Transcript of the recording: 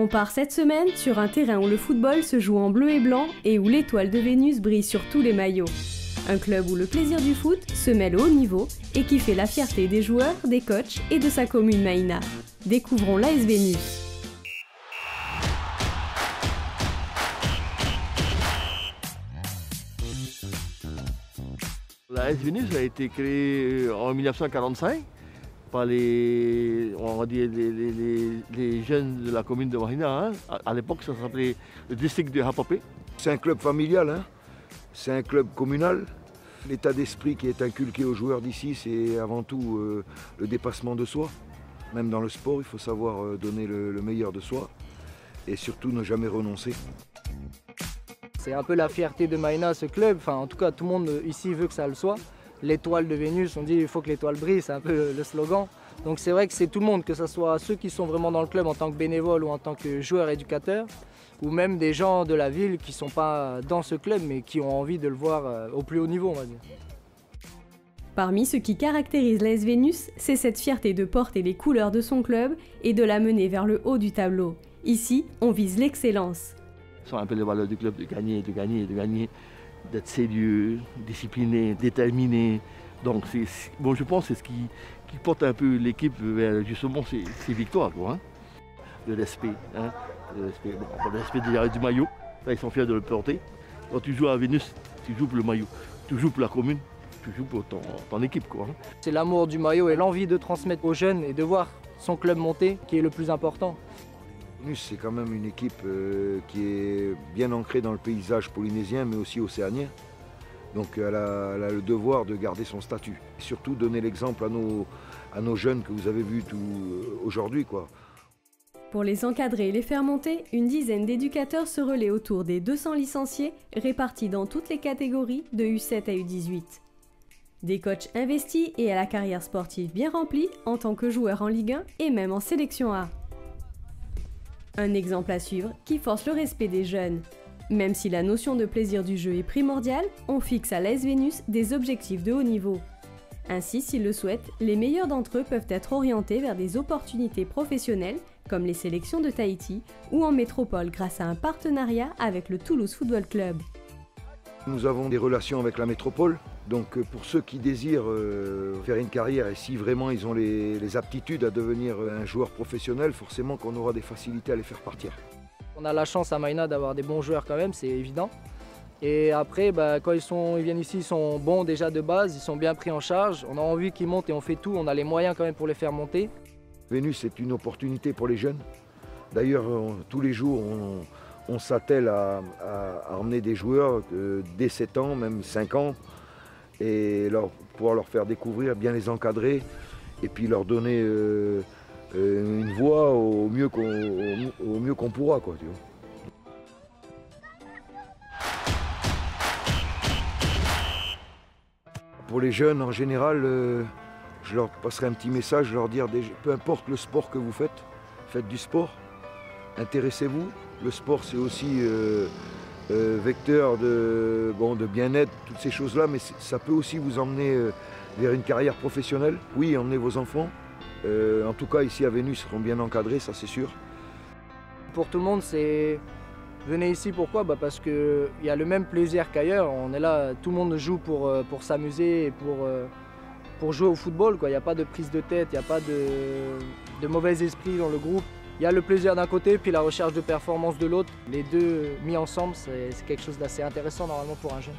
On part cette semaine sur un terrain où le football se joue en bleu et blanc et où l'étoile de Vénus brille sur tous les maillots. Un club où le plaisir du foot se mêle au haut niveau et qui fait la fierté des joueurs, des coachs et de sa commune Maïna. Découvrons l'AS Vénus. L'AS Vénus a été créée en 1945 par les jeunes de la commune de Maïna. Hein. À l'époque, ça s'appelait le district de Hapapé. C'est un club familial, hein. C'est un club communal. L'état d'esprit qui est inculqué aux joueurs d'ici, c'est avant tout le dépassement de soi. Même dans le sport, il faut savoir donner le meilleur de soi et surtout ne jamais renoncer. C'est un peu la fierté de Maïna, ce club. Enfin, en tout cas, tout le monde ici veut que ça le soit. L'étoile de Vénus, on dit il faut que l'étoile brille, c'est un peu le slogan. Donc c'est vrai que c'est tout le monde, que ce soit ceux qui sont vraiment dans le club en tant que bénévoles ou en tant que joueurs éducateurs, ou même des gens de la ville qui ne sont pas dans ce club mais qui ont envie de le voir au plus haut niveau, on va dire. Parmi ce qui caractérise l'AS Vénus, c'est cette fierté de porter les couleurs de son club et de la mener vers le haut du tableau. Ici, on vise l'excellence. Ce sont un peu les valeurs du club, de gagner, de gagner, de gagner, d'être sérieux, discipliné, déterminé. Donc bon, je pense que c'est ce qui porte un peu l'équipe vers justement ces victoires. Quoi, hein. Le respect, hein. Le respect du maillot, là, ils sont fiers de le porter. Quand tu joues à Vénus, tu joues pour le maillot, tu joues pour la commune, tu joues pour ton équipe. Quoi, hein. C'est l'amour du maillot et l'envie de transmettre aux jeunes et de voir son club monter qui est le plus important. Vénus, c'est quand même une équipe qui est bien ancrée dans le paysage polynésien mais aussi océanien. Donc elle a le devoir de garder son statut. Et surtout donner l'exemple à nos jeunes que vous avez vus aujourd'hui, quoi. Pour les encadrer et les faire monter, une dizaine d'éducateurs se relaient autour des 200 licenciés répartis dans toutes les catégories de U7 à U18. Des coachs investis et à la carrière sportive bien remplie en tant que joueurs en Ligue 1 et même en sélection A. Un exemple à suivre qui force le respect des jeunes. Même si la notion de plaisir du jeu est primordiale, on fixe à l'AS Vénus des objectifs de haut niveau. Ainsi, s'ils le souhaitent, les meilleurs d'entre eux peuvent être orientés vers des opportunités professionnelles comme les sélections de Tahiti ou en métropole grâce à un partenariat avec le Toulouse Football Club. Nous avons des relations avec la métropole, donc pour ceux qui désirent faire une carrière et si vraiment ils ont les aptitudes à devenir un joueur professionnel, forcément qu'on aura des facilités à les faire partir. On a la chance à Maïna d'avoir des bons joueurs quand même, c'est évident. Et après, quand ils viennent ici, ils sont bons déjà de base, ils sont bien pris en charge. On a envie qu'ils montent et on fait tout, on a les moyens quand même pour les faire monter. Vénus, c'est une opportunité pour les jeunes. D'ailleurs, tous les jours, on s'attelle à emmener des joueurs dès 7 ans, même 5 ans, et pouvoir leur faire découvrir, bien les encadrer, et puis leur donner une voix au mieux qu'on pourra, quoi, tu vois. Pour les jeunes, en général, je leur passerai un petit message, leur dire, peu importe le sport que vous faites, faites du sport, intéressez-vous. Le sport, c'est aussi vecteur de bien-être, toutes ces choses-là, mais ça peut aussi vous emmener vers une carrière professionnelle. Oui, emmenez vos enfants. En tout cas, ici à Vénus, ils seront bien encadrés, ça c'est sûr. Pour tout le monde, c'est... Venez ici, pourquoi? Parce qu'il y a le même plaisir qu'ailleurs. On est là, tout le monde joue pour s'amuser et pour jouer au football. Il n'y a pas de prise de tête, il n'y a pas de mauvais esprit dans le groupe. Il y a le plaisir d'un côté, puis la recherche de performance de l'autre. Les deux mis ensemble, c'est quelque chose d'assez intéressant normalement pour un jeune.